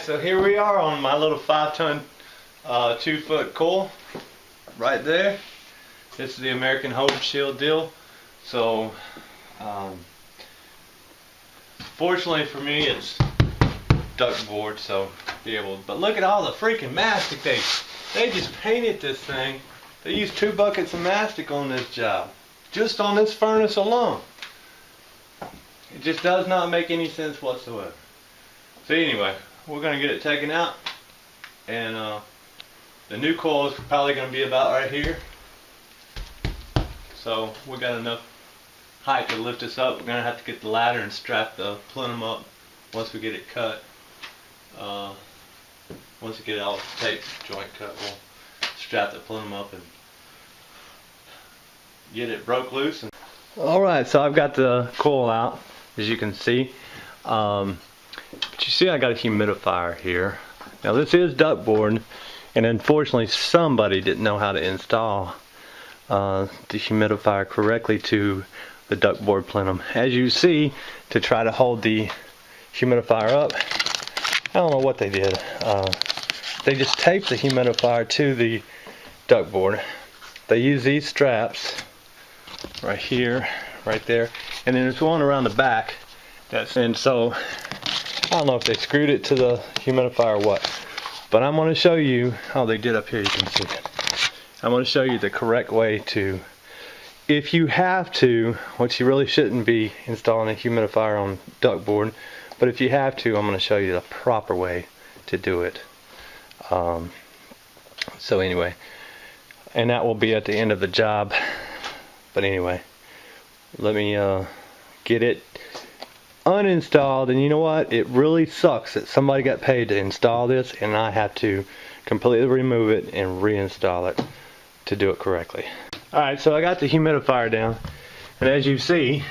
so here we are on my little 5-ton 2-foot coil right there. This is the American Hold Shield deal. So fortunately for me it's duct board, so be able, but look at all the freaking mastic they just painted this thing. They used 2 buckets of mastic on this job, just on this furnace alone. It just does not make any sense whatsoever. So anyway, we're going to get it taken out, and the new coil is probably going to be about right here. So we got enough height to lift this up. We're going to have to get the ladder and strap the plenum up once we get it cut. Once we get all the tape joint cut, we'll strap the plenum up and get it broke loose. Alright, so I've got the coil out, as you can see. But you see I got a humidifier here. Now this is duct board, and unfortunately somebody didn't know how to install the humidifier correctly to the duct board plenum. As you see, to try to hold the humidifier up, I don't know what they did. They just taped the humidifier to the duct board. They use these straps right here, right there, and then there's one around the back. And so I don't know if they screwed it to the humidifier or what, but I'm going to show you how they did up here. You can see it. I'm going to show you the correct way to, if you have to, which you really shouldn't be installing a humidifier on duct board, but if you have to, I'm going to show you the proper way to do it. So anyway, and that will be at the end of the job. But anyway, let me get it uninstalled. And you know what? It really sucks that somebody got paid to install this and I have to completely remove it and reinstall it to do it correctly. Alright, so I got the humidifier down, and as you see,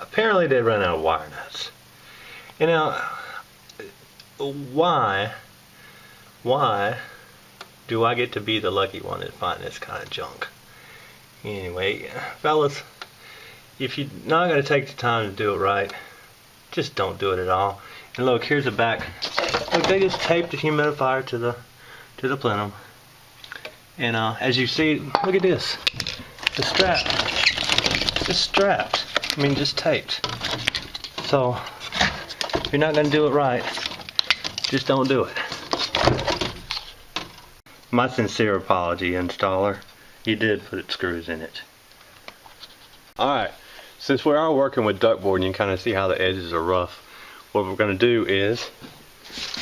apparently they ran out of wire nuts. You know, why do I get to be the lucky one that find this kind of junk? Anyway, fellas, if you're not going to take the time to do it right, just don't do it at all. And look, here's the back. Look, they just taped the humidifier to the plenum. And as you see, look at this. The strap. Just strapped. I mean, just taped. So, if you're not going to do it right, just don't do it. My sincere apology, installer. You did put screws in it. Alright, since we are working with duct board and you can kind of see how the edges are rough, what we're going to do is,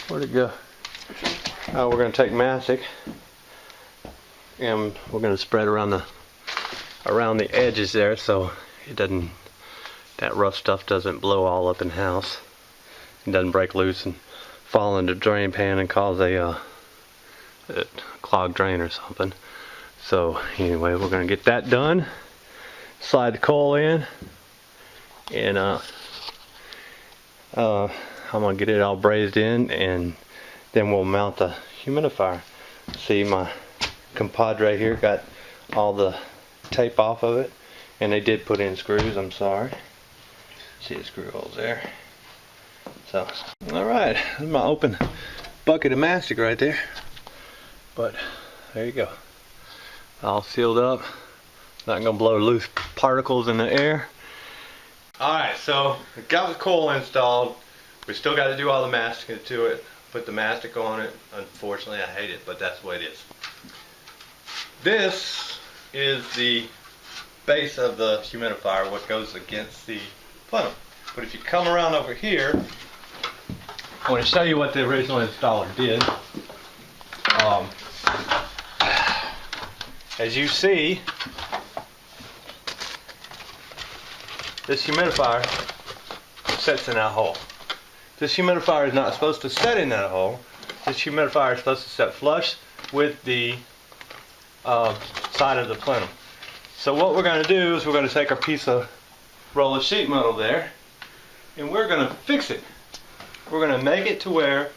where'd it go? We're going to take mastic and we're going to spread around the edges there so it doesn't, that rough stuff doesn't blow all up in the house. It doesn't break loose and fall into the drain pan and cause a clogged drain or something. So anyway, we're going to get that done. Slide the coil in, and I'm going to get it all brazed in, and then we'll mount the humidifier. See, my compadre here got all the tape off of it, and they did put in screws. I'm sorry. See the screw holes there. So, alright, there's my open bucket of mastic right there. But there you go. All sealed up. Not going to blow loose particles in the air. Alright, so we got the coil installed. We still got to do all the mastic to it. Put the mastic on it. Unfortunately, I hate it, but that's the way it is. This is the base of the humidifier, what goes against the plenum. But if you come around over here, I want to show you what the original installer did. As you see, this humidifier sets in that hole. This humidifier is not supposed to set in that hole. This humidifier is supposed to set flush with the side of the plenum. So what we're going to do is we're going to take our piece of roll of sheet metal there, and we're going to fix it. We're going to make it to where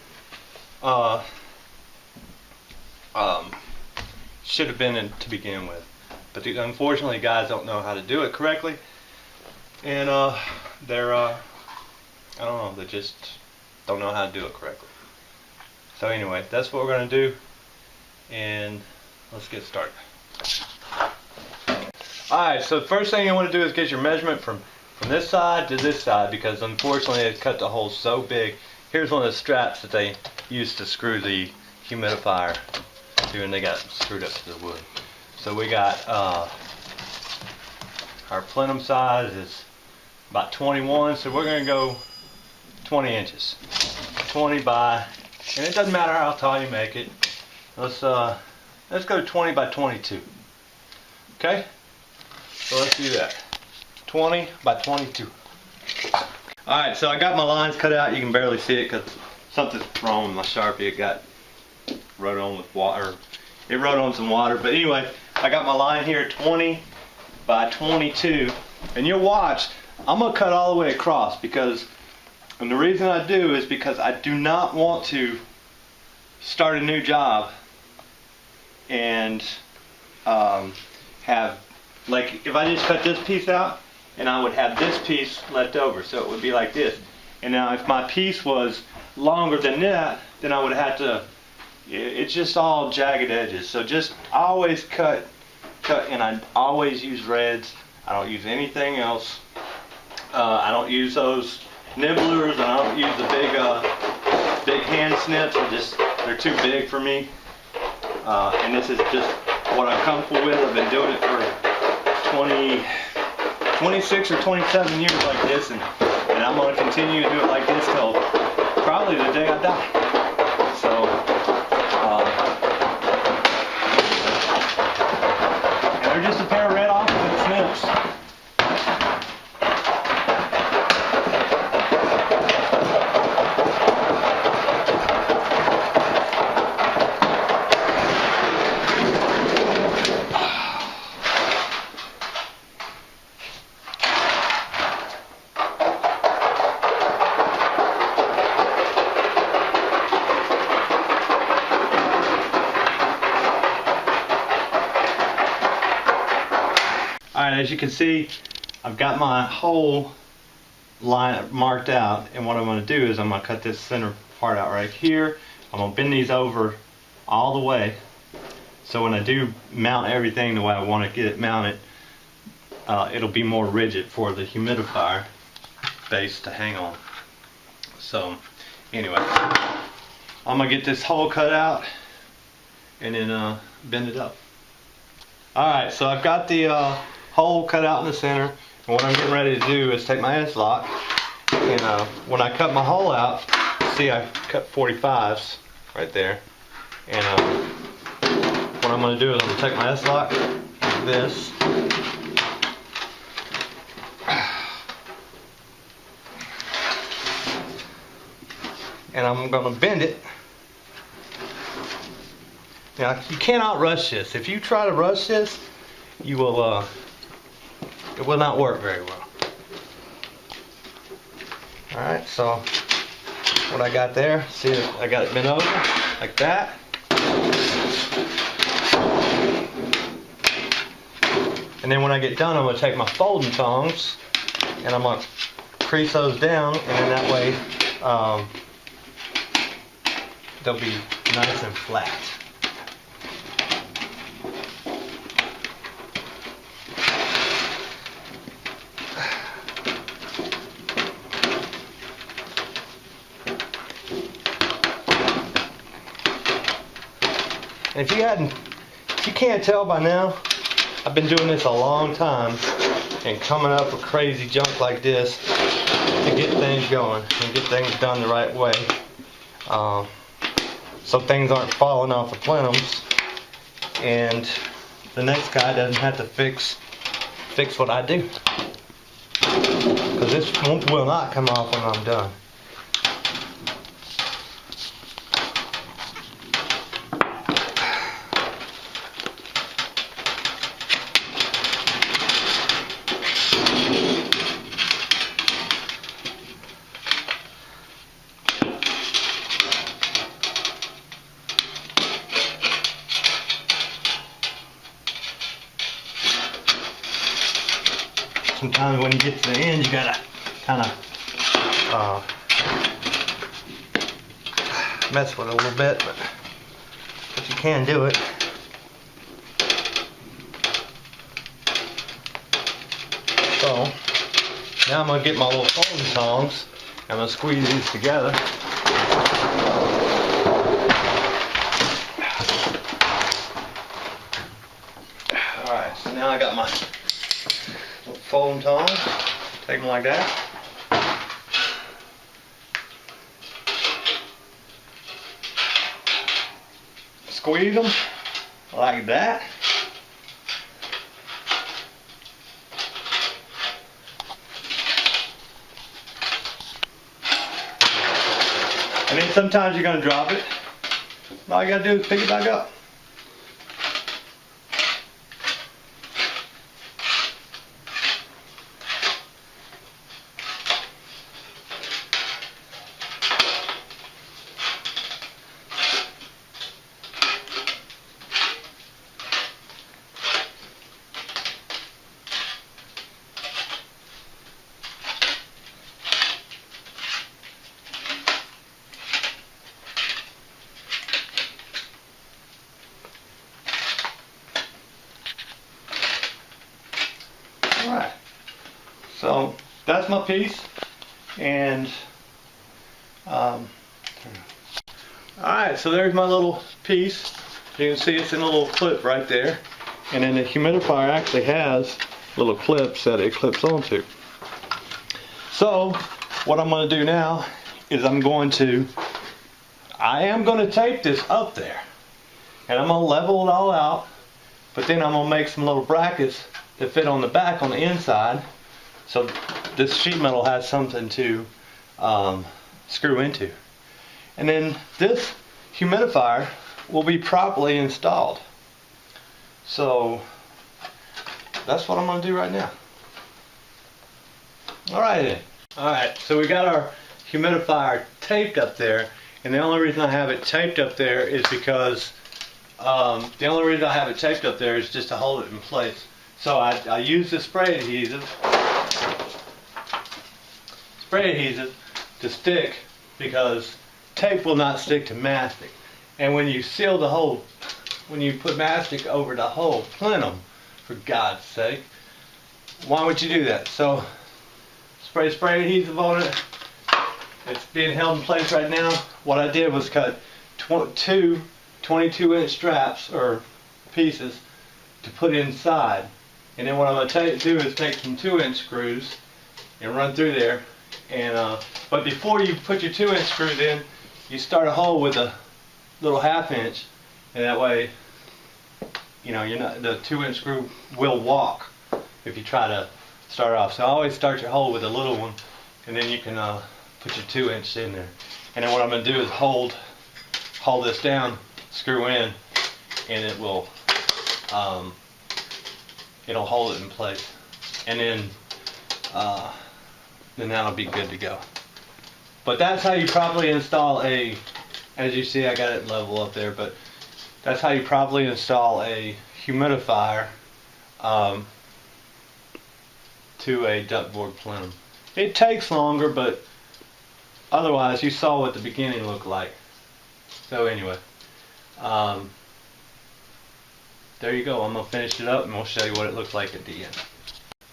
should have been in to begin with. But unfortunately, guys don't know how to do it correctly, and they're I don't know, they just don't know how to do it correctly. So anyway, that's what we're going to do, and let's get started. Alright, so the first thing you want to do is get your measurement from this side to this side, because unfortunately it cut the hole so big. Here's one of the straps that they used to screw the humidifier to, and they got screwed up to the wood. So we got our plenum size is about 21, so we're going to go 20 inches. 20 by, and it doesn't matter how tall you make it. Let's go 20 by 22. Okay? So let's do that. 20 by 22. Alright, so I got my lines cut out. You can barely see it because something's wrong with my Sharpie. It got wrote on with water. It wrote on some water. But anyway, I got my line here 20 by 22. And you'll watch, I'm going to cut all the way across, because, and the reason I do is because I do not want to start a new job and have, like, if I just cut this piece out, and I would have this piece left over, so it would be like this. And now if my piece was longer than that, then I would have to, it's just all jagged edges. So just always cut, and I always use reds. I don't use anything else. I don't use those nibblers, and I don't use the big hand snips. They're too big for me. And this is just what I'm comfortable with. I've been doing it for 26 or 27 years like this, and I'm going to continue to do it like this till probably the day I die. So, and they're just a pair of red opposite snips. Alright, as you can see, I've got my hole line marked out, and what I'm going to do is I'm going to cut this center part out right here. I'm going to bend these over all the way, so when I do mount everything the way I want to get it mounted, it'll be more rigid for the humidifier base to hang on. So anyway, I'm going to get this hole cut out and then bend it up. Alright, so I've got the hole cut out in the center, and what I'm getting ready to do is take my S-lock, and when I cut my hole out, see I cut 45s right there, and what I'm going to do is I'm going to take my S-lock like this, and I'm going to bend it. Now, you cannot rush this. If you try to rush this, you will it will not work very well. Alright, so what I got there, see, I got it bent over like that. And then when I get done, I'm going to take my folding tongs and I'm going to crease those down, and then that way they'll be nice and flat. If you can't tell by now, I've been doing this a long time and coming up with crazy junk like this to get things going and get things done the right way, so things aren't falling off the plenums and the next guy doesn't have to fix what I do, because this will not come off when I'm done. Sometimes when you get to the end, you gotta kind of mess with it a little bit, but you can do it. So now I'm going to get my little foam tongs. I'm going to squeeze these together. Alright, so now I got my little foam tongs. Take them like that. Squeeze them like that. And then sometimes you're going to drop it. All you got to do is pick it back up. Alright, so that's my piece, and alright, so there's my little piece. You can see it's in a little clip right there, and then the humidifier actually has little clips that it clips onto. So what I'm going to do now is I am going to tape this up there, and I'm going to level it all out, but then I'm going to make some little brackets that fit on the back on the inside, so this sheet metal has something to screw into. And then this humidifier will be properly installed. So that's what I'm going to do right now. Alright then. Alright, so we got our humidifier taped up there, and the only reason I have it taped up there is because just to hold it in place. So I use the spray adhesive to stick, because tape will not stick to mastic. And when you seal the whole, when you put mastic over the whole plenum, for God's sake, why would you do that? So spray adhesive on it. It's being held in place right now. What I did was cut two 22-inch straps or pieces to put inside. And then what I'm going to do is take some 2-inch screws and run through there. And but before you put your 2-inch screws in, you start a hole with a little 1/2 inch, and that way, you know, the 2-inch screw will walk if you try to start off. So always start your hole with a little one, and then you can put your 2-inch in there. And then what I'm going to do is hold this down, screw in, and it will it'll hold it in place, and then that'll be good to go. But that's how you properly install a, as you see I got it level up there, but that's how you properly install a humidifier to a ductboard plenum. It takes longer, but otherwise you saw what the beginning looked like. So anyway, there you go. I'm going to finish it up and we'll show you what it looks like at the end.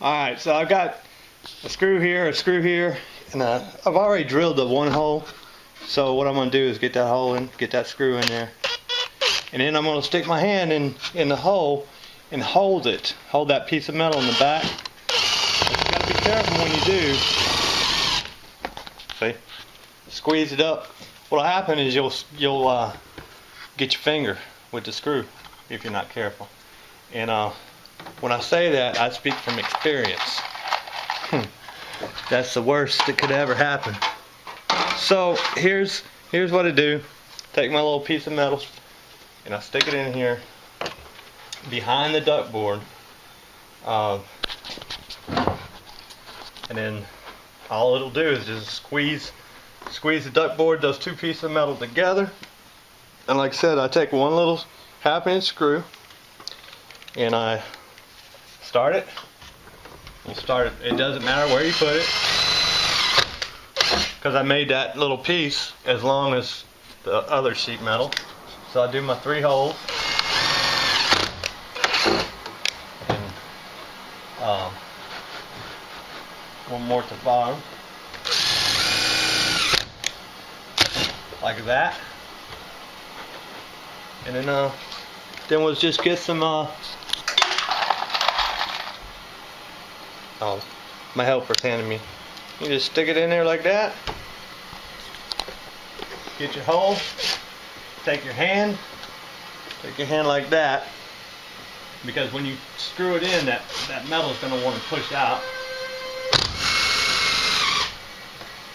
Alright, so I've got a screw here, and I've already drilled the one hole. So what I'm going to do is get that hole in, get that screw in there. And then I'm going to stick my hand in the hole and hold it. Hold that piece of metal in the back. But you got to be careful when you do. See? Squeeze it up. What'll happen is you'll get your finger with the screw if you're not careful. And when I say that, I speak from experience. That's the worst that could ever happen. So here's what I do. Take my little piece of metal and I stick it in here behind the duct board, and then all it'll do is just squeeze the duct board, those two pieces of metal together. And like I said, I take one little 1/2 inch screw and I start it. It doesn't matter where you put it, because I made that little piece as long as the other sheet metal. So I do my 3 holes, and one more at the bottom, like that. And then we'll just get some oh, my helper's handing me. You just stick it in there like that. Get your hole. Take your hand like that, because when you screw it in, that metal is going to want to push out.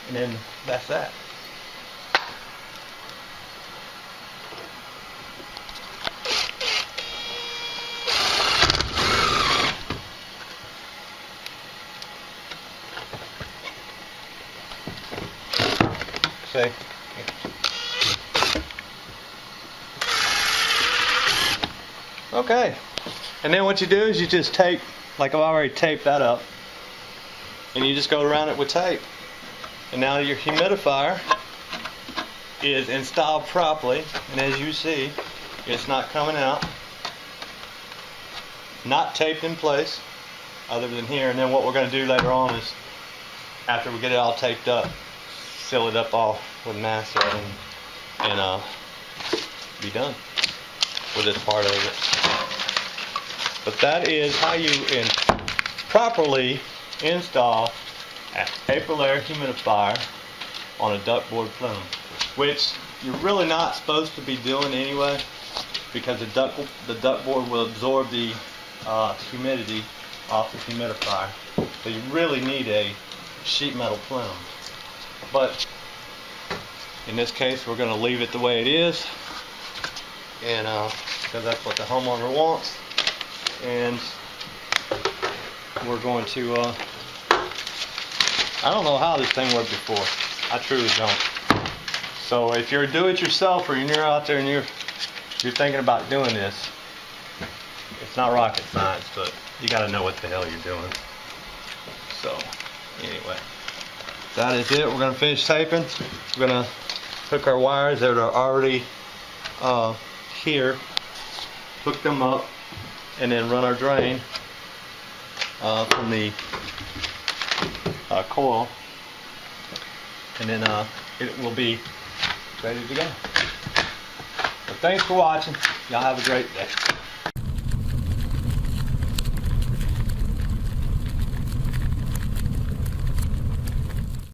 And then that's that. See? Okay. And then what you do is you just tape, like I've already taped that up, and you just go around it with tape. And now your humidifier is installed properly, and as you see, it's not coming out, not taped in place other than here. And then what we're going to do later on is, after we get it all taped up, seal it up all with mastic and be done with this part of it. But that is how you properly install an Aprilaire humidifier on a ductboard plume, which you're really not supposed to be doing anyway, because the ductboard will absorb the humidity off the humidifier. So you really need a sheet metal plume. But in this case, we're going to leave it the way it is, and because that's what the homeowner wants. And we're going to I don't know how this thing worked before. I truly don't. So if you're a do-it-yourselfer and you're out there and you're thinking about doing this, it's not rocket science, but you got to know what the hell you're doing. So anyway, that is it. We're going to finish taping. We're going to hook our wires that are already here, hook them up, and then run our drain from the coil, and then it will be ready to go. So thanks for watching. Y'all have a great day.